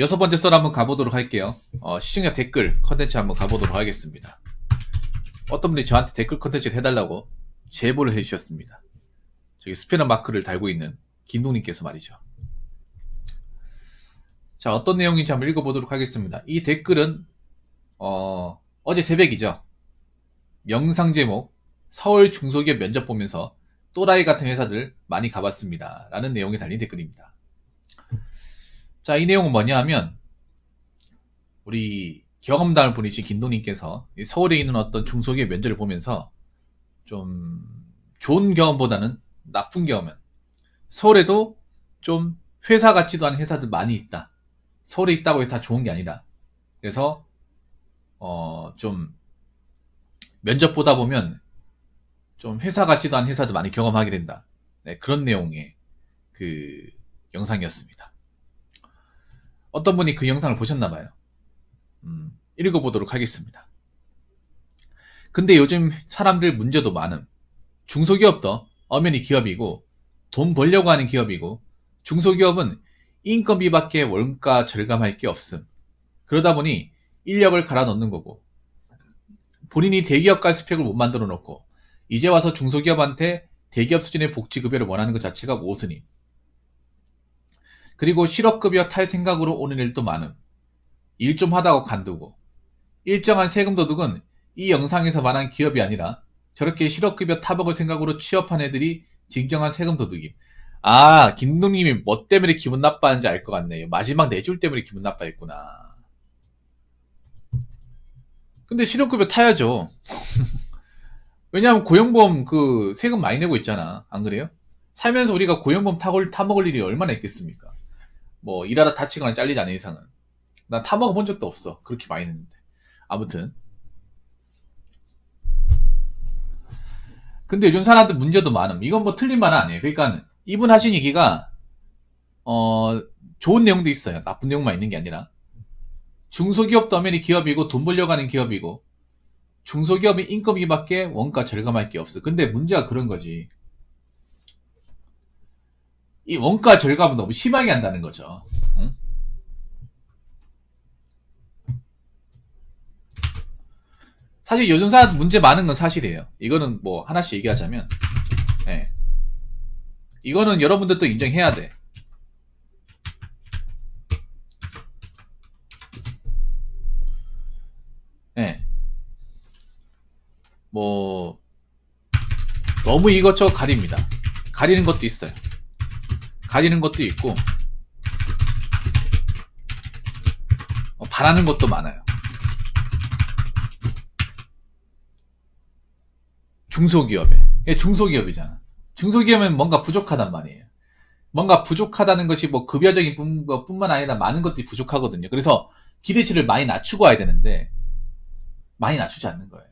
6번째 썰 한번 가보도록 할게요. 시청자 댓글 컨텐츠 한번 가보도록 하겠습니다. 어떤 분이 저한테 댓글 컨텐츠를 해달라고 제보를 해주셨습니다. 저기 스패너 마크를 달고 있는 김동님께서 말이죠. 자, 어떤 내용인지 한번 읽어보도록 하겠습니다. 이 댓글은 어제 새벽이죠. 영상 제목, 서울 중소기업 면접 보면서 또라이 같은 회사들 많이 가봤습니다 라는 내용이 달린 댓글입니다. 자, 이 내용은 뭐냐 하면 우리 경험담을 보내주신 김동님께서 서울에 있는 어떤 중소기업 면접을 보면서 좀 좋은 경험보다는 나쁜 경험은 서울에도 좀 회사 같지도 않은 회사들 많이 있다. 서울에 있다고 해서 다 좋은 게 아니라, 그래서 좀 면접 보다 보면 좀 회사 같지도 않은 회사도 많이 경험하게 된다. 네, 그런 내용의 그 영상이었습니다. 어떤 분이 그 영상을 보셨나봐요. 읽어보도록 하겠습니다. 근데 요즘 사람들 문제도 많음. 중소기업도 엄연히 기업이고 돈 벌려고 하는 기업이고, 중소기업은 인건비밖에 원가 절감할 게 없음. 그러다 보니 인력을 갈아 넣는 거고, 본인이 대기업과 스펙을 못 만들어 놓고 이제 와서 중소기업한테 대기업 수준의 복지급여를 원하는 것 자체가 모순임. 그리고 실업급여 탈 생각으로 오는 일도 많음. 일 좀 하다고 간두고, 일정한 세금 도둑은 이 영상에서 말한 기업이 아니라 저렇게 실업급여 타먹을 생각으로 취업한 애들이 진정한 세금 도둑임. 아, 김동님이 뭐 때문에 기분 나빠하는지 알 것 같네요. 마지막 4줄 때문에 기분 나빠했구나. 근데 실업급여 타야죠. 왜냐하면 고용보험 그 세금 많이 내고 있잖아. 안 그래요? 살면서 우리가 고용보험 타먹을 일이 얼마나 있겠습니까? 뭐 일하다 다치거나 잘리지 않은 이상은. 난 타먹어 본 적도 없어. 그렇게 많이 냈는데. 아무튼. 근데 요즘 사람들 문제도 많음. 이건 뭐 틀린 말은 아니에요. 그러니까 이분 하신 얘기가 좋은 내용도 있어요. 나쁜 내용만 있는 게 아니라. 중소기업도 엄연히 기업이고 돈 벌려고 하는 기업이고, 중소기업이 인건비밖에 원가 절감할 게 없어. 근데 문제가 그런 거지. 이 원가 절감은 너무 심하게 한다는 거죠. 응? 사실 요즘 사람 문제 많은 건 사실이에요. 이거는 뭐 하나씩 얘기하자면, 네. 이거는 여러분들도 인정해야 돼. 네. 뭐 너무 이것저것 가립니다. 가리는 것도 있어요. 가리는 것도 있고 바라는 것도 많아요. 중소기업에. 중소기업이잖아. 중소기업은 뭔가 부족하단 말이에요. 뭔가 부족하다는 것이 뭐 급여적인 것뿐만 아니라 많은 것들이 부족하거든요. 그래서 기대치를 많이 낮추고 와야 되는데 많이 낮추지 않는 거예요.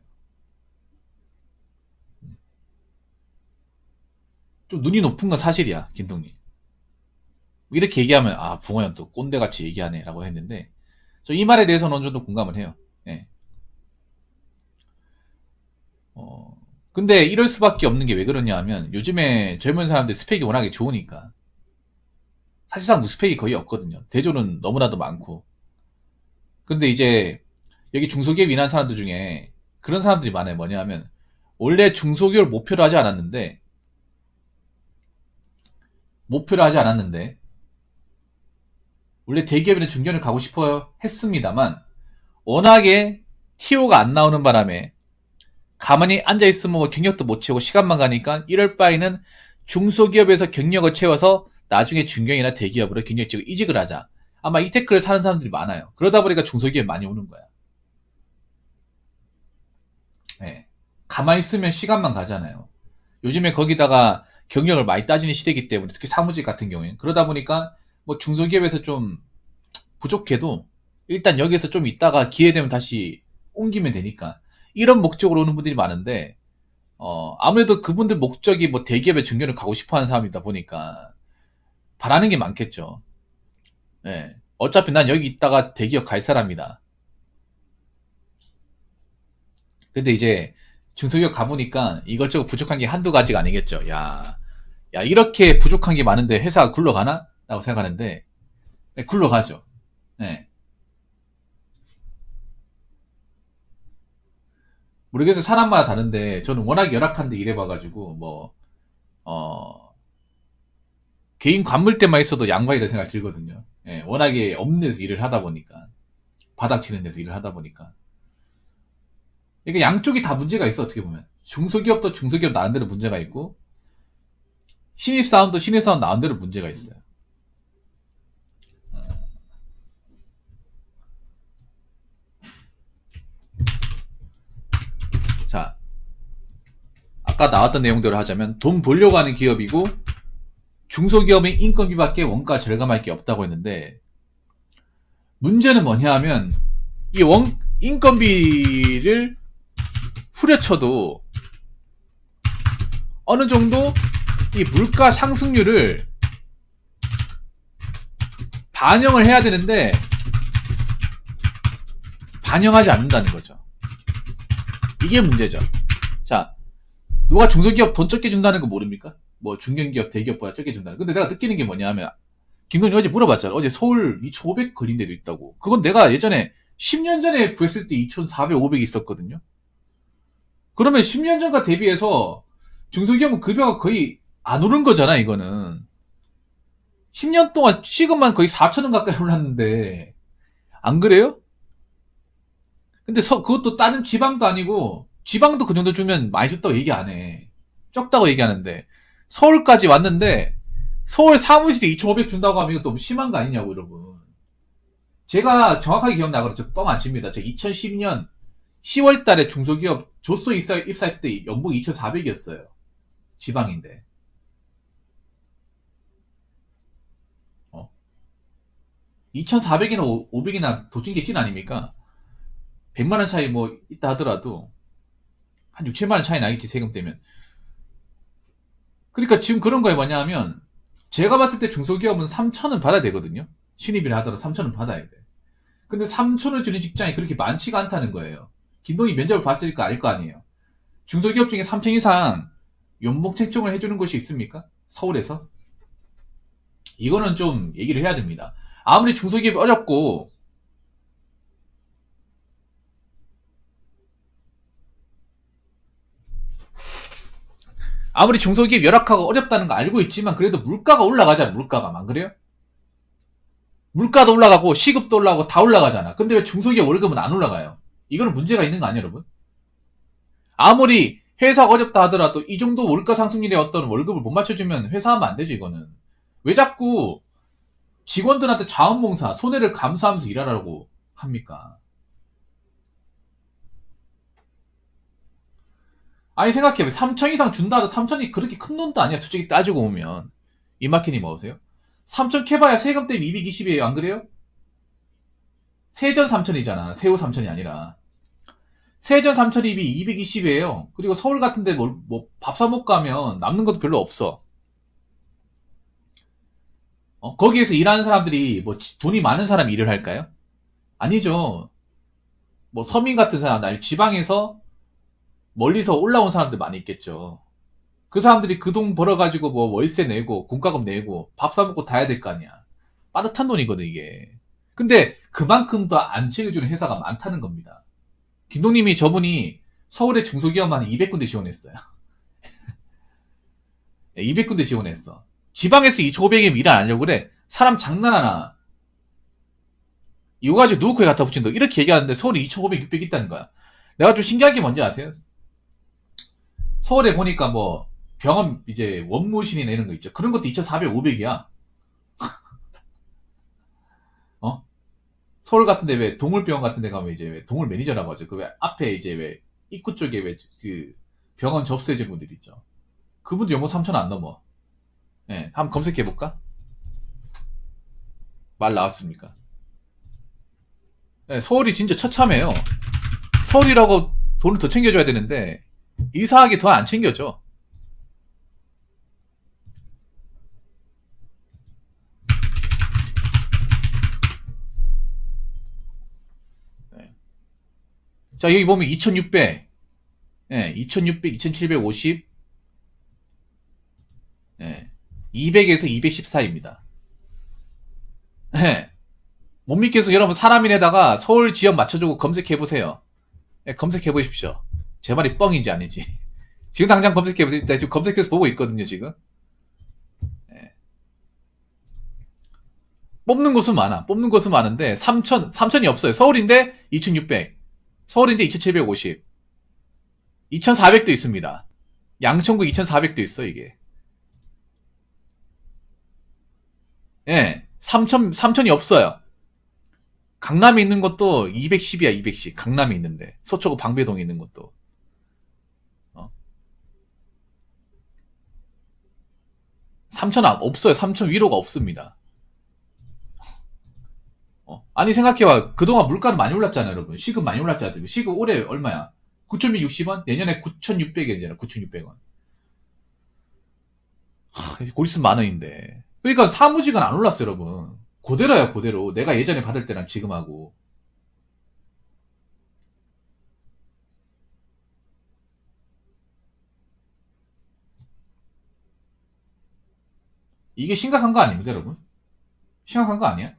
좀 눈이 높은 건 사실이야, 김동님. 이렇게 얘기하면 아, 붕어형 또 꼰대같이 얘기하네 라고 했는데, 저 이 말에 대해서는 어느 정도 공감을 해요. 네. 근데 이럴 수밖에 없는 게 왜 그러냐 하면 요즘에 젊은 사람들 스펙이 워낙에 좋으니까. 사실상 무스펙이 거의 없거든요. 대졸은 너무나도 많고. 근데 이제 여기 중소기업 일하는 사람들 중에 그런 사람들이 많아요. 뭐냐 하면 원래 중소기업을 목표로 하지 않았는데 원래 대기업이나 중견을 가고 싶어 했습니다만 워낙에 TO가 안 나오는 바람에 가만히 앉아있으면 뭐 경력도 못 채우고 시간만 가니까 이럴 바에는 중소기업에서 경력을 채워서 나중에 중견이나 대기업으로 경력 찍고 이직을 하자. 아마 이 태클을 사는 사람들이 많아요. 그러다 보니까 중소기업이 많이 오는 거야. 네. 가만히 있으면 시간만 가잖아요. 요즘에 거기다가 경력을 많이 따지는 시대이기 때문에, 특히 사무직 같은 경우에. 그러다 보니까 뭐 중소기업에서 좀 부족해도 일단 여기서 좀 있다가 기회되면 다시 옮기면 되니까 이런 목적으로 오는 분들이 많은데, 아무래도 그분들 목적이 뭐 대기업의 중견을 가고 싶어 하는 사람이다 보니까 바라는 게 많겠죠. 네. 어차피 난 여기 있다가 대기업 갈 사람이다. 근데 이제 중소기업 가보니까 이것저것 부족한 게 한두 가지가 아니겠죠. 야, 이렇게 부족한 게 많은데 회사가 굴러가나? 라고 생각하는데, 네, 굴러가죠. 예. 모르겠어요. 사람마다 다른데, 저는 워낙 열악한데 일해봐가지고, 개인 관물때만 있어도 양반이라 생각 들거든요. 예, 워낙에 없는 데서 일을 하다 보니까. 바닥 치는 데서 일을 하다 보니까. 이게 양쪽이 다 문제가 있어, 어떻게 보면. 중소기업도 중소기업 나름대로 문제가 있고, 신입사원도 신입사원 나름대로 문제가 있어요. 자, 아까 나왔던 내용대로 하자면, 돈 벌려고 하는 기업이고, 중소기업의 인건비밖에 원가 절감할 게 없다고 했는데, 문제는 뭐냐 하면, 인건비를 후려쳐도, 어느 정도 이 물가 상승률을 반영을 해야 되는데 반영하지 않는다는 거죠. 이게 문제죠. 자, 누가 중소기업 돈 적게 준다는 거 모릅니까? 뭐 중견기업, 대기업보다 적게 준다는. 근데 내가 느끼는 게 뭐냐 하면, 김동희 어제 물어봤잖아. 어제 서울 2,500 걸린 데도 있다고. 그건 내가 예전에 10년 전에 구했을 때 2,400, 500 있었거든요. 그러면 10년 전과 대비해서 중소기업은 급여가 거의 안 오른 거잖아, 이거는. 10년 동안 시급만 거의 4,000원 가까이 올랐는데, 안 그래요? 근데 그것도 다른 지방도 아니고, 지방도 그 정도 주면 많이 줬다고 얘기 안 해. 적다고 얘기하는데, 서울까지 왔는데, 서울 사무실에 2,500 준다고 하면 이거 너무 심한 거 아니냐고, 여러분. 제가 정확하게 기억나거든요. 저 뻥 안 칩니다. 제가 2012년 10월 달에 중소기업 조소 입사했을 때 연봉 2,400이었어요. 지방인데. 2,400이나 500이나 도찐 게 찐 아닙니까? 100만원 차이 뭐 있다 하더라도 한 6, 7만원 차이 나겠지, 세금 떼면. 그러니까 지금 그런 거에 뭐냐 하면, 제가 봤을 때 중소기업은 3,000원 받아야 되거든요. 신입이라 하더라도 3,000원 받아야 돼. 근데 3,000원 주는 직장이 그렇게 많지가 않다는 거예요. 김동희 면접을 봤으니까 알 거 아니에요. 중소기업 중에 3,000 이상 연봉 책정을 해주는 곳이 있습니까? 서울에서? 이거는 좀 얘기를 해야 됩니다. 아무리 중소기업이 어렵고, 아무리 중소기업 열악하고 어렵다는 거 알고 있지만, 그래도 물가가 올라가잖아, 물가가. 안 그래요? 물가도 올라가고 시급도 올라가고 다 올라가잖아. 근데 왜 중소기업 월급은 안 올라가요? 이거는 문제가 있는 거 아니에요, 여러분? 아무리 회사가 어렵다 하더라도 이 정도 물가 상승률에 어떤 월급을 못 맞춰주면 회사하면 안 되죠, 이거는. 왜 자꾸 직원들한테 자원봉사, 손해를 감수하면서 일하라고 합니까? 아니, 생각해봐요. 3천 이상 준다 해도 3천이 그렇게 큰 돈도 아니야, 솔직히 따지고 보면. 이마키님 먹으세요? 3천 캐봐야 세금 때문에 220이에요, 안 그래요? 세전 3천이잖아. 세후 3천이 아니라. 세전 3천입이 220이에요. 그리고 서울 같은데 밥 사 먹고 가면 남는 것도 별로 없어. 거기에서 일하는 사람들이 뭐 돈이 많은 사람이 일을 할까요? 아니죠. 뭐 서민 같은 사람, 아니 지방에서 멀리서 올라온 사람들 많이 있겠죠. 그 사람들이 그 돈 벌어가지고 뭐 월세 내고 공과금 내고 밥 사 먹고 다 해야 될 거 아니야. 빠듯한 돈이거든, 이게. 근데 그만큼 더 안 챙겨주는 회사가 많다는 겁니다. 김동님이 저분이 서울의 중소기업만 200군데 지원했어요. 200군데 지원했어. 지방에서 2,500이면 일 안 하려고 그래. 사람 장난하나. 이거 가지고 누구 코에 갖다 붙인다. 이렇게 얘기하는데 서울에 2,500, 600 있다는 거야. 내가 좀 신기한 게 뭔지 아세요? 서울에 보니까 뭐 병원 이제 원무실이나 이런 거 있죠. 그런 것도 2,400, 500이야. 서울 같은데 왜 동물병원 같은데 가면 이제 왜 동물 매니저라고 하죠. 그 왜 앞에 이제 왜 입구 쪽에 왜 그 병원 접수해준 분들 있죠. 그분도 연봉 3천 안 넘어. 예, 한번 검색해 볼까? 말 나왔습니까? 예, 서울이 진짜 처참해요. 서울이라고 돈을 더 챙겨줘야 되는데 이상하게 더 안 챙겨줘. 예. 자, 여기 보면 2,600, 예, 2,600, 2,750, 예, 200에서 214입니다. 예. 못 믿겠어. 여러분 사람인에다가 서울 지역 맞춰주고 검색해보세요. 예, 검색해보십시오. 제 말이 뻥인지 아닌지. 지금 당장 검색해보세요. 지금 검색해서 보고 있거든요, 지금. 예. 뽑는 곳은 많아. 뽑는 곳은 많은데, 3천이 없어요. 서울인데 2,600. 서울인데 2,750. 2,400도 있습니다. 양천구 2,400도 있어, 이게. 예. 3천이 없어요. 강남에 있는 것도 210이야, 210. 강남에 있는데. 서초구 방배동에 있는 것도. 어? 3천 없어요. 3천 위로가 없습니다. 아니, 생각해봐. 그동안 물가는 많이 올랐잖아요, 여러분. 시급 많이 올랐지 않습니까? 시급 올해 얼마야? 9,160원? 내년에 9,600원이잖아, 9,600원. 곧 있으면 만 원인데. 그러니까 사무직은 안 올랐어요, 여러분. 그대로야, 그대로. 내가 예전에 받을 때랑 지금하고. 이게 심각한 거 아닙니까, 여러분? 심각한 거 아니야?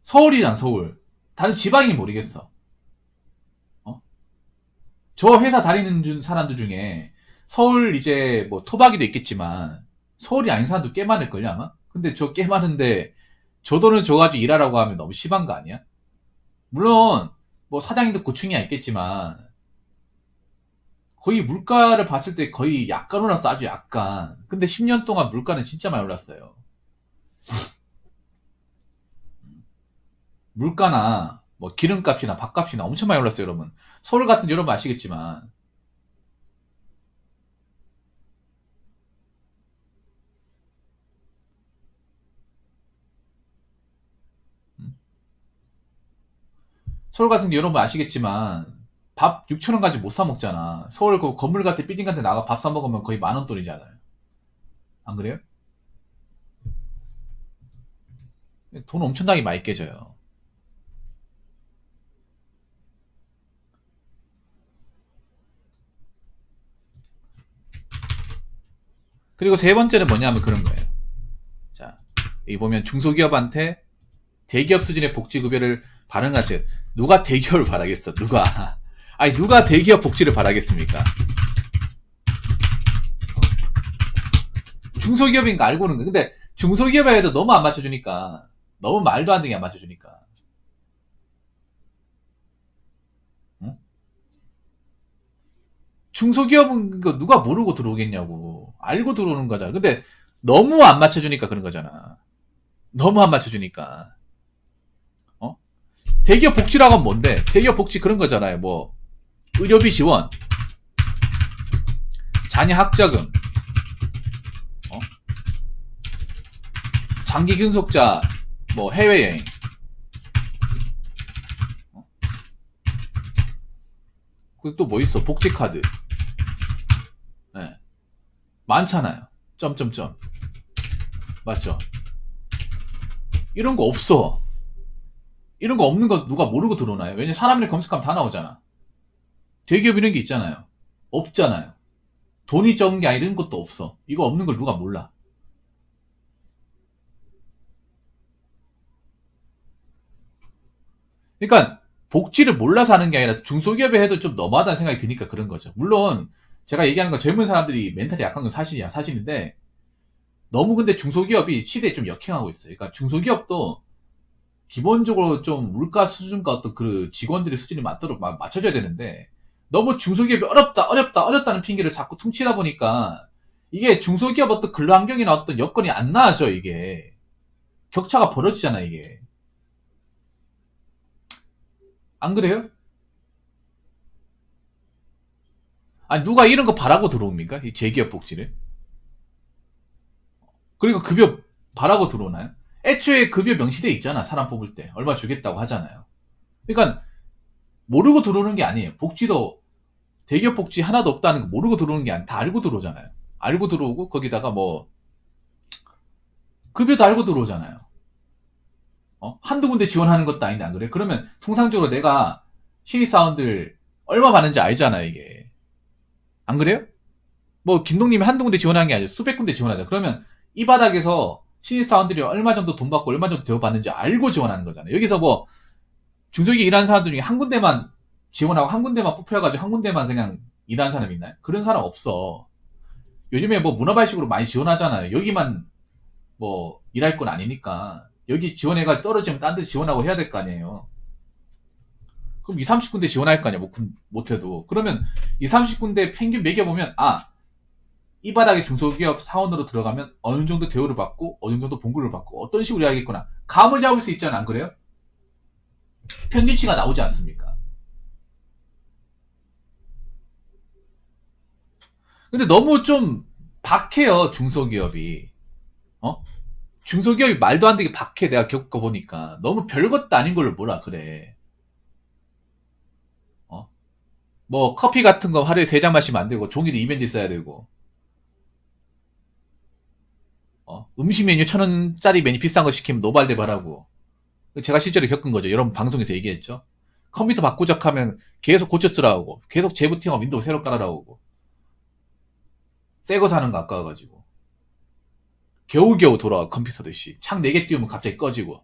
서울이란 서울. 다른 지방이 모르겠어. 저 회사 다니는 사람들 중에 서울 이제 뭐 토박이도 있겠지만 서울이 아닌 사람도 꽤 많을걸요, 아마? 근데 저 꽤 많은데 저 돈을 줘가지고 일하라고 하면 너무 심한 거 아니야? 물론 뭐 사장님도 고충이야 있겠지만 거의 물가를 봤을 때 거의 약간 올랐어, 아주 약간. 근데 10년 동안 물가는 진짜 많이 올랐어요. 물가나 뭐 기름값이나 밥값이나 엄청 많이 올랐어요, 여러분. 서울 같은 여러분 아시겠지만. 서울 같은 데 여러분 아시겠지만 밥 6,000원 가지고 못 사 먹잖아. 서울 그 건물 같은 빌딩 같은 데 나가 밥 사 먹으면 거의 만원 돈이잖아요. 안 그래요? 돈 엄청나게 많이 깨져요. 그리고 세 번째는 뭐냐면 그런 거예요. 자, 여기 보면 중소기업한테 대기업 수준의 복지급여를 바라는 누가 대기업을 바라겠어? 누가? 아니, 누가 대기업 복지를 바라겠습니까? 중소기업인 거 알고는 거. 근데 중소기업에 해도 너무 안 맞춰주니까. 너무 말도 안 되게 안 맞춰주니까. 응? 중소기업은 누가 모르고 들어오겠냐고. 알고 들어오는 거잖아. 근데 너무 안 맞춰주니까 그런 거잖아. 너무 안 맞춰주니까. 어? 대기업 복지라고 하면 뭔데? 대기업 복지 그런 거잖아요. 뭐 의료비 지원, 자녀 학자금, 장기 근속자, 뭐 해외여행. 그리고 또 뭐 있어? 복지카드. 네. 많잖아요. 점점점. 맞죠? 이런 거 없어. 이런 거 없는 거 누가 모르고 들어오나요? 왜냐면 사람을 검색하면 다 나오잖아. 대기업 이런 게 있잖아요. 없잖아요. 돈이 적은 게 아니라 이런 것도 없어. 이거 없는 걸 누가 몰라. 그러니까 복지를 몰라서 하는 게 아니라 중소기업에 해도 좀 너무하다는 생각이 드니까 그런 거죠. 물론 제가 얘기하는 건 젊은 사람들이 멘탈이 약한 건 사실이야, 사실인데 너무 근데 중소기업이 시대에 좀 역행하고 있어요. 그러니까 중소기업도 기본적으로 좀 물가 수준과 어떤 그 직원들의 수준이 맞도록 맞춰줘야 되는데 너무 중소기업이 어렵다는 핑계를 자꾸 퉁치다 보니까 이게 중소기업 어떤 근로환경이나 어떤 여건이 안 나아져, 이게. 격차가 벌어지잖아, 이게. 안 그래요? 아니, 누가 이런 거 바라고 들어옵니까? 이 재기업 복지를? 그리고 급여 바라고 들어오나요? 애초에 급여 명시돼 있잖아, 사람 뽑을 때. 얼마 주겠다고 하잖아요. 그러니까, 모르고 들어오는 게 아니에요. 복지도, 대기업 복지 하나도 없다는 거 모르고 들어오는 게 아니라 다 알고 들어오잖아요. 알고 들어오고, 거기다가 뭐, 급여도 알고 들어오잖아요. 한두 군데 지원하는 것도 아닌데, 안 그래? 그러면, 통상적으로 내가 신입사원들 얼마 받는지 알잖아요, 이게. 안 그래요? 뭐 김동님이 한두 군데 지원한 게 아니라 수백 군데 지원하자. 그러면 이 바닥에서 신입사원들이 얼마 정도 돈 받고 얼마 정도 대우받는지 알고 지원하는 거잖아요. 여기서 뭐 중소기업 일하는 사람들 중에 한 군데만 지원하고 한 군데만 뽑혀가지고 한 군데만 그냥 일하는 사람 있나요? 그런 사람 없어. 요즘에 뭐 문어발식으로 많이 지원하잖아요. 여기만 뭐 일할 건 아니니까 여기 지원해가 떨어지면 딴 데 지원하고 해야 될 거 아니에요. 그럼 2, 30군데 지원할 거 아니야. 못해도. 그러면 2, 30군데 평균 매겨보면 이 바닥에 중소기업 사원으로 들어가면 어느 정도 대우를 받고 어느 정도 봉급을 받고 어떤 식으로 해야겠구나. 감을 잡을 수 있잖아. 안 그래요? 평균치가 나오지 않습니까? 근데 너무 좀 박해요. 중소기업이. 어? 중소기업이 말도 안 되게 박해. 내가 겪어보니까. 너무 별것도 아닌 걸로 뭐라 그래. 어? 뭐 커피 같은 거 하루에 3잔 마시면 안 되고 종이도 2면지 써야 되고 음식 메뉴 1,000원짜리 메뉴 비싼 거 시키면 노발대발하고 제가 실제로 겪은 거죠. 여러분 방송에서 얘기했죠. 컴퓨터 바꾸자 하면 계속 고쳐 쓰라고 계속 재부팅하고 윈도우 새로 깔아라고 새 거 사는 거 아까워가지고 겨우겨우 돌아와. 컴퓨터듯이 창 4개 띄우면 갑자기 꺼지고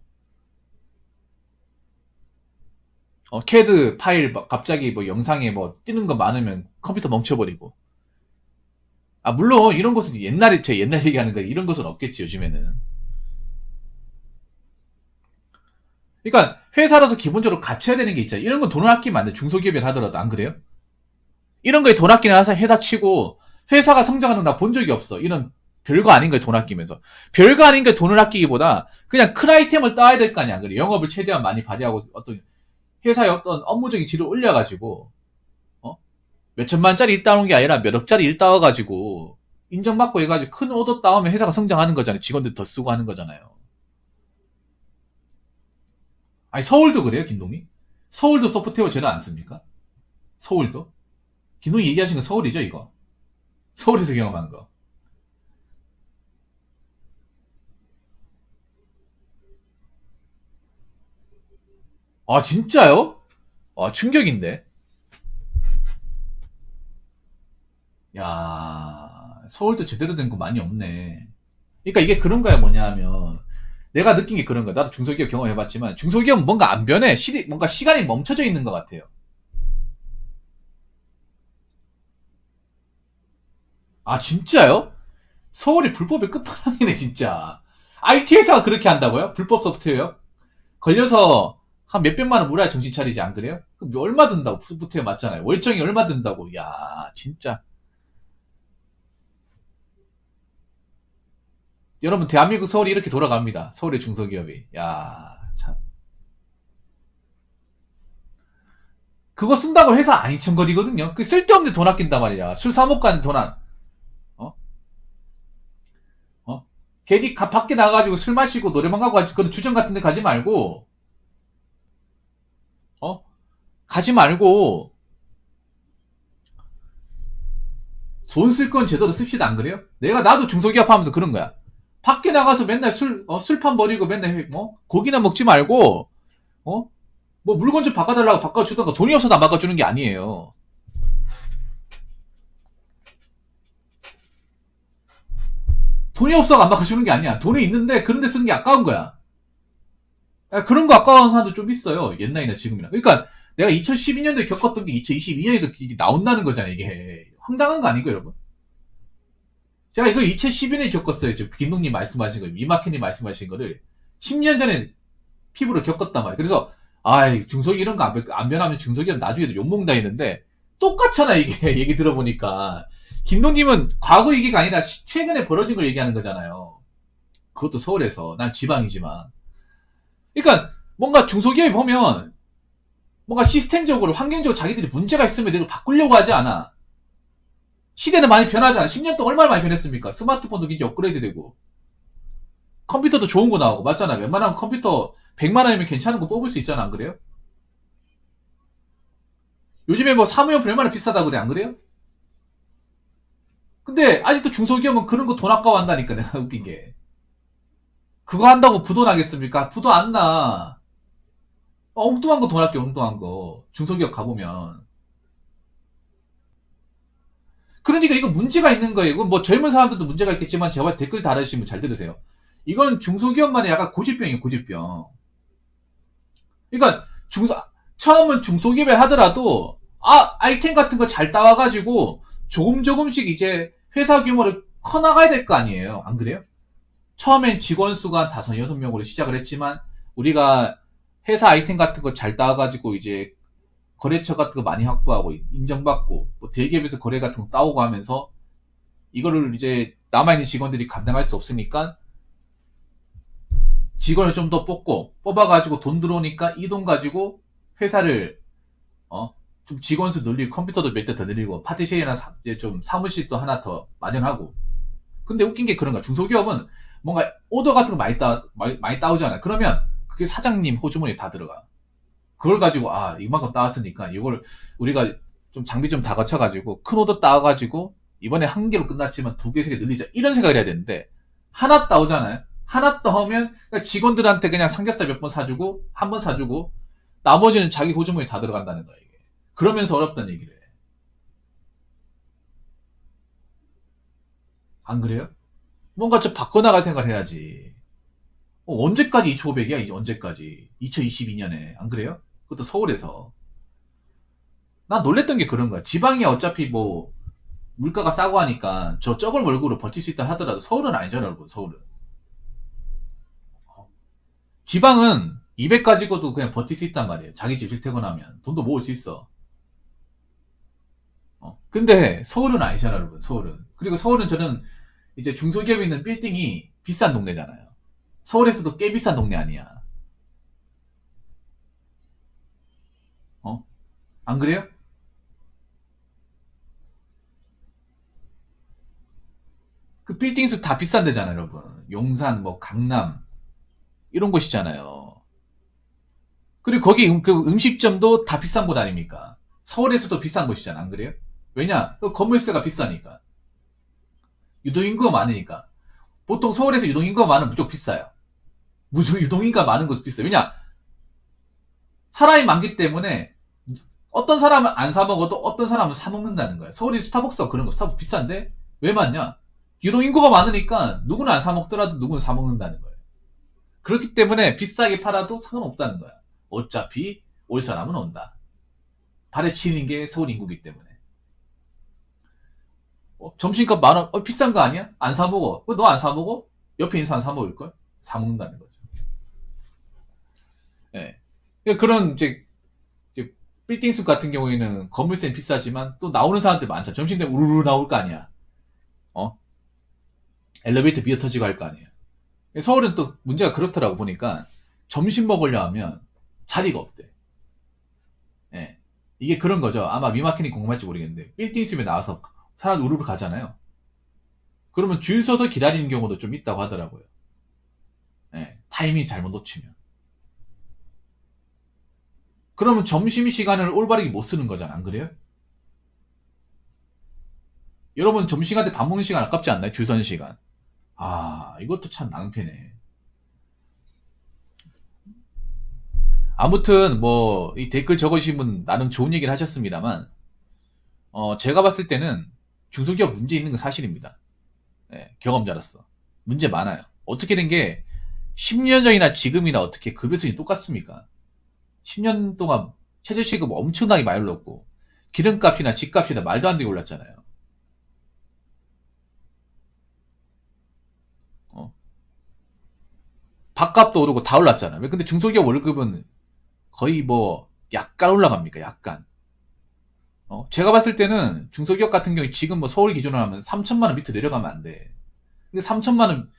캐드 파일 갑자기 뭐 영상에 뭐 뜨는 거 많으면 컴퓨터 멈춰버리고 물론 이런 것은 옛날에 제 옛날 얘기하는 거 이런 것은 없겠지 요즘에는. 그러니까 회사라서 기본적으로 갖춰야 되는 게 있잖아요. 이런 건 돈을 아끼면 안 돼. 중소기업이라 하더라도 안 그래요? 이런 거에 돈 아끼는 회사 치고 회사가 성장하는 거 나 본 적이 없어. 이런 별거 아닌 거에 돈 아끼면서 별거 아닌 거에 돈을 아끼기보다 그냥 큰 아이템을 따야 될 거 아니야. 그래 영업을 최대한 많이 발휘하고 어떤 회사의 어떤 업무적인 질을 올려가지고 몇 천만짜리 일 따오는 게 아니라 몇 억짜리 일 따와가지고 인정받고 해가지고 큰 오더 따오면 회사가 성장하는 거잖아요. 직원들 더 쓰고 하는 거잖아요. 아니 서울도 그래요, 김동희? 서울도 소프트웨어 제로 안 씁니까? 서울도? 김동희 얘기하신 건 서울이죠, 이거? 서울에서 경험한 거. 진짜요? 충격인데. 야, 서울도 제대로 된 거 많이 없네. 그러니까 이게 그런 거야, 뭐냐 하면 내가 느낀 게 그런 거야. 나도 중소기업 경험해봤지만 중소기업은 뭔가 안 변해. 뭔가 시간이 멈춰져 있는 것 같아요. 진짜요? 서울이 불법의 끝판왕이네, 진짜. IT 회사가 그렇게 한다고요? 불법 소프트웨어? 걸려서 한 몇백만 원 물어야 정신 차리지, 안 그래요? 그럼 얼마 든다고? 소프트웨어 맞잖아요. 월정이 얼마 든다고. 야, 진짜. 여러분, 대한민국 서울이 이렇게 돌아갑니다. 서울의 중소기업이. 야, 참. 그거 쓴다고 회사 안 이천거리거든요. 그 쓸데없는 돈 아낀단 말이야. 술 사 먹고 하는 돈 안, 어? 어? 괜히 밖에 나가가지고 술 마시고 노래방 가고 그런 주점 같은 데 가지 말고, 어? 가지 말고, 돈 쓸 건 제대로 씁시다, 안 그래요? 나도 중소기업 하면서 그런 거야. 밖에 나가서 맨날 술판 버리고 맨날, 고기나 먹지 말고, 어? 뭐 물건 좀 바꿔달라고 바꿔주던가 돈이 없어서 안 바꿔주는 게 아니에요. 돈이 없어서 안 바꿔주는 게 아니야. 돈이 있는데 그런 데 쓰는 게 아까운 거야. 그런 거 아까운 사람도 좀 있어요. 옛날이나 지금이나. 그러니까 내가 2012년도에 겪었던 게 2022년에도 이게 나온다는 거잖아요. 이게 황당한 거 아니고 여러분? 제가 이걸 2012년에 겪었어요. 지금 김동님 말씀하신 거, 이마켓님 말씀하신 거를 10년 전에 피부로 겪었단 말이에요. 그래서 중소기업 이런 거 안 변하면 중소기업 나중에도 욕먹는다 했는데 똑같잖아 이게 얘기 들어보니까. 김동님은 과거 얘기가 아니라 최근에 벌어진 걸 얘기하는 거잖아요. 그것도 서울에서. 난 지방이지만. 그러니까 뭔가 중소기업이 보면 뭔가 시스템적으로 환경적으로 자기들이 문제가 있으면 내가 바꾸려고 하지 않아. 시대는 많이 변하잖아. 10년 동안 얼마나 많이 변했습니까? 스마트폰도 굉장히 업그레이드 되고 컴퓨터도 좋은 거 나오고 맞잖아. 웬만하면 컴퓨터 100만 원이면 괜찮은 거 뽑을 수 있잖아. 안 그래요? 요즘에 뭐 사무용품 얼마나 비싸다고 그래. 안 그래요? 근데 아직도 중소기업은 그런 거 돈 아까워한다니까. 내가 웃긴 게 그거 한다고 부도 나겠습니까? 부도 안 나. 엉뚱한 거 돈 아껴. 엉뚱한 거 중소기업 가보면. 그러니까 이거 문제가 있는 거예요. 이건 뭐 젊은 사람들도 문제가 있겠지만 제발 댓글 달아주시면 잘 들으세요. 이건 중소기업만의 약간 고집병이에요, 고집병. 그러니까 처음은 중소기업에 하더라도 아이템 같은 거 잘 따와가지고 조금씩 이제 회사 규모를 커나가야 될 거 아니에요. 안 그래요? 처음엔 직원 수가 5, 6명으로 시작을 했지만 우리가 회사 아이템 같은 거 잘 따와가지고 이제 거래처 같은 거 많이 확보하고 인정받고 뭐 대기업에서 거래 같은 거 따오고 하면서 이거를 이제 남아있는 직원들이 감당할 수 없으니까 직원을 좀 더 뽑아가지고 돈 들어오니까 이 돈 가지고 회사를 좀 직원 수 늘리고 컴퓨터도 몇 대 더 늘리고 파티션이나 좀 사무실도 하나 더 마련하고. 근데 웃긴 게 그런 거야. 중소기업은 뭔가 오더 같은 거 많이 따오잖아. 그러면 그게 사장님 호주머니에 다 들어가. 그걸 가지고 이만큼 따왔으니까 이걸 우리가 좀 장비 좀 다 거쳐가지고 큰 오더 따와가지고 이번에 한 개로 끝났지만 2개, 3개 늘리자 이런 생각을 해야 되는데 하나 따오잖아요. 하나 따오면 직원들한테 그냥 삼겹살 몇 번 사주고 한 번 사주고 나머지는 자기 호주머니에 다 들어간다는 거야 이게. 그러면서 어렵다는 얘기를 해. 안 그래요? 뭔가 좀 바꿔나갈 생각을 해야지. 언제까지 2,500이야? 이제 언제까지? 2022년에. 안 그래요? 그것도 서울에서. 난 놀랬던 게 그런 거야. 지방이 어차피 뭐, 물가가 싸고 하니까 저 적을 월급으로 버틸 수 있다 하더라도 서울은 아니잖아, 여러분, 서울은. 지방은 200 가지고도 그냥 버틸 수 있단 말이에요. 자기 집 실퇴근하면. 돈도 모을 수 있어. 근데 서울은 아니잖아, 여러분, 서울은. 그리고 서울은 저는 이제 중소기업이 있는 빌딩이 비싼 동네잖아요. 서울에서도 꽤 비싼 동네 아니야. 안 그래요? 그 빌딩 수 다 비싼 데잖아요, 여러분. 용산, 뭐, 강남, 이런 곳이잖아요. 그리고 거기 그 음식점도 다 비싼 곳 아닙니까? 서울에서도 비싼 곳이잖아, 안 그래요? 왜냐? 그 건물세가 비싸니까. 유동인구가 많으니까. 보통 서울에서 유동인구가 많으면 무조건 비싸요. 유동인구가 많은 곳도 비싸요. 왜냐? 사람이 많기 때문에 어떤 사람은 안 사먹어도 어떤 사람은 사먹는다는 거야. 서울이 스타벅스가 그런 거. 스타벅스 비싼데? 왜 많냐? 유동인구가 많으니까 누구는 안 사먹더라도 누구는 사먹는다는 거예요. 그렇기 때문에 비싸게 팔아도 상관없다는 거야. 어차피 올 사람은 온다. 발에 치는 게 서울 인구기 때문에. 점심값 10,000원? 비싼 거 아니야? 안 사먹어. 너 안 사먹어? 옆에 있는 사람 사먹을걸? 사먹는다는 거죠. 예. 그런 이제 빌딩숲 같은 경우에는 건물세는 비싸지만 또 나오는 사람들 많죠. 점심 되면 우르르 나올 거 아니야. 엘리베이터 미어 터지고 할 거 아니에요. 서울은 또 문제가 그렇더라고 보니까 점심 먹으려 하면 자리가 없대. 예. 이게 그런 거죠. 아마 미마켓이 궁금할지 모르겠는데 빌딩숲에 나와서 사람 우르르 가잖아요. 그러면 줄 서서 기다리는 경우도 좀 있다고 하더라고요. 예. 타이밍 잘못 놓치면. 그러면 점심시간을 올바르게 못 쓰는 거잖아. 안 그래요? 여러분 점심시간 때 밥 먹는 시간 아깝지 않나요? 줄 서는 시간. 이것도 참 낭패네. 아무튼 뭐 이 댓글 적으신 분 나름 좋은 얘기를 하셨습니다만 제가 봤을 때는 중소기업 문제 있는 건 사실입니다. 예, 경험자로서 문제 많아요. 어떻게 된 게 10년 전이나 지금이나 어떻게 급여 수준이 똑같습니까? 10년 동안 최저시급 엄청나게 많이 올랐고 기름값이나 집값이나 말도 안 되게 올랐잖아요. 밥값도 오르고 다 올랐잖아요. 왜 근데 중소기업 월급은 거의 뭐 약간 올라갑니까? 약간. 제가 봤을 때는 중소기업 같은 경우 지금 뭐 서울 기준으로 하면 3천만 원 밑으로 내려가면 안 돼. 근데 3천만 원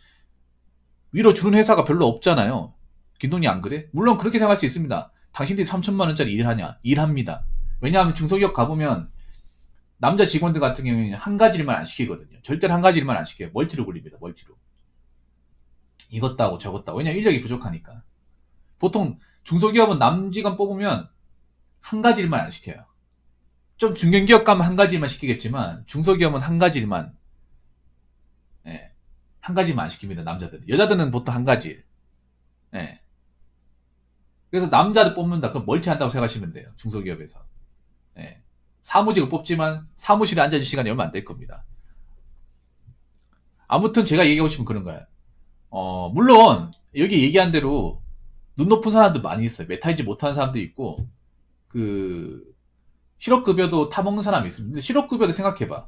위로 주는 회사가 별로 없잖아요. 김동희 안 그래? 물론 그렇게 생각할 수 있습니다. 당신들이 3천만 원짜리 일을 하냐? 일합니다. 왜냐하면 중소기업 가보면 남자 직원들 같은 경우에는 한 가지 일만 안 시키거든요. 절대로 한 가지 일만 안 시켜요. 멀티로 굴립니다. 멀티로. 이것도 하고 저것도 하고. 왜냐면 인력이 부족하니까. 보통 중소기업은 남직원 뽑으면 한 가지 일만 안 시켜요. 좀 중견기업 가면 한 가지 일만 시키겠지만 중소기업은 한 가지 일만 한 가지만 안 시킵니다. 남자들. 여자들은 보통 한 가지 일. 예. 그래서 남자들 뽑는다. 그럼 멀티 한다고 생각하시면 돼요. 중소기업에서. 예. 사무직을 뽑지만 사무실에 앉아있는 시간이 얼마 안 될 겁니다. 아무튼 제가 얘기하고 싶은 그런 거예요. 물론 여기 얘기한 대로 눈 높은 사람도 많이 있어요. 메타이지 못하는 사람도 있고 그 실업급여도 타먹는 사람이 있습니다. 근데 실업급여도 생각해봐.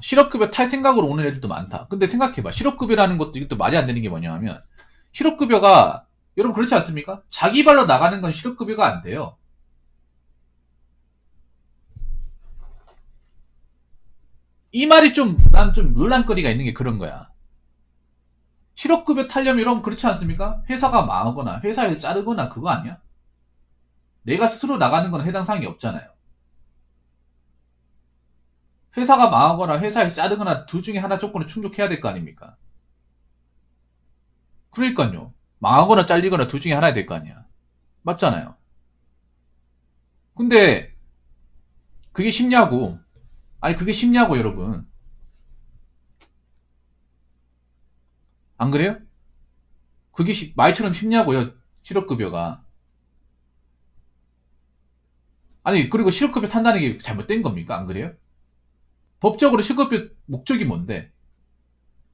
실업급여 탈 생각으로 오는 애들도 많다. 근데 생각해봐. 실업급여라는 것도 이것도 말이 안 되는 게 뭐냐 하면 실업급여가 여러분 그렇지 않습니까? 자기 발로 나가는 건 실업급여가 안 돼요. 이 말이 난 좀 논란거리가 있는 게 그런 거야. 실업급여 타려면 여러분 그렇지 않습니까? 회사가 망하거나 회사에서 자르거나 그거 아니야? 내가 스스로 나가는 건 해당 사항이 없잖아요. 회사가 망하거나 회사에서 자르거나 둘 중에 하나 조건을 충족해야 될 거 아닙니까? 그러니까요. 망하거나 잘리거나 둘 중에 하나야 될 거 아니야. 맞잖아요. 근데 그게 쉽냐고. 아니 그게 쉽냐고 여러분. 안 그래요? 그게 말처럼 쉽냐고요. 실업급여가. 아니 그리고 실업급여 탄다는 게 잘못된 겁니까? 안 그래요? 법적으로 실업급여 목적이 뭔데?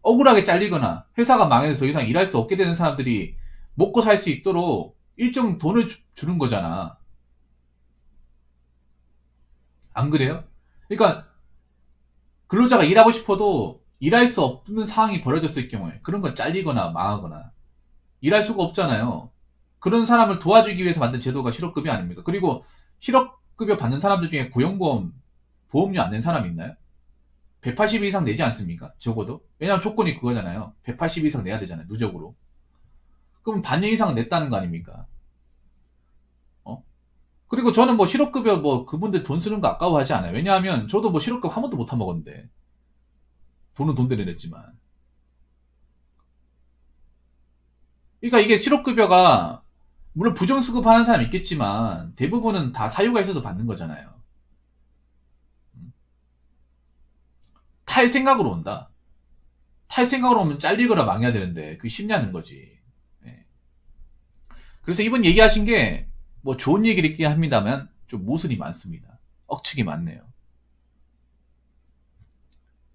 억울하게 잘리거나 회사가 망해서 더 이상 일할 수 없게 되는 사람들이 먹고 살 수 있도록 일정 돈을 주는 거잖아. 안 그래요? 그러니까 근로자가 일하고 싶어도 일할 수 없는 상황이 벌어졌을 경우에 그런 건 잘리거나 망하거나 일할 수가 없잖아요. 그런 사람을 도와주기 위해서 만든 제도가 실업급여 아닙니까? 그리고 실업급여 받는 사람들 중에 고용보험, 보험료 안 낸 사람 있나요? 180 이상 내지 않습니까? 적어도. 왜냐하면 조건이 그거잖아요. 180 이상 내야 되잖아요. 누적으로. 그럼 반년 이상 냈다는 거 아닙니까? 어? 그리고 저는 뭐 실업급여 뭐 그분들 돈 쓰는 거 아까워하지 않아요. 왜냐하면 저도 뭐 실업급여 한 번도 못 타먹었는데. 돈은 돈대로 냈지만. 그러니까 이게 실업급여가 물론 부정수급 하는 사람 있겠지만 대부분은 다 사유가 있어서 받는 거잖아요. 탈 생각으로 온다. 탈 생각으로 오면 잘리거나 망해야 되는데 그게 쉽냐는 거지. 예. 그래서 이분 얘기하신 게 뭐 좋은 얘기를 있긴 합니다만 좀 모순이 많습니다. 억측이 많네요.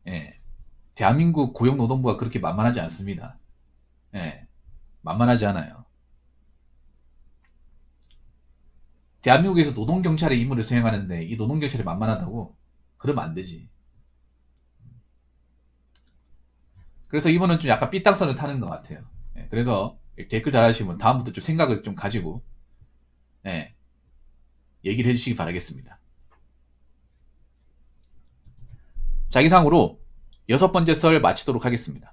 예. 대한민국 고용노동부가 그렇게 만만하지 않습니다. 예. 만만하지 않아요. 대한민국에서 노동경찰의 임무를 수행하는데 이 노동경찰이 만만하다고? 그러면 안 되지. 그래서 이분은 좀 약간 삐딱선을 타는 것 같아요. 예. 그래서 댓글 달아주시면 다음부터 좀 생각을 좀 가지고 예. 얘기를 해주시기 바라겠습니다. 자, 이상으로 6번째 썰 마치도록 하겠습니다.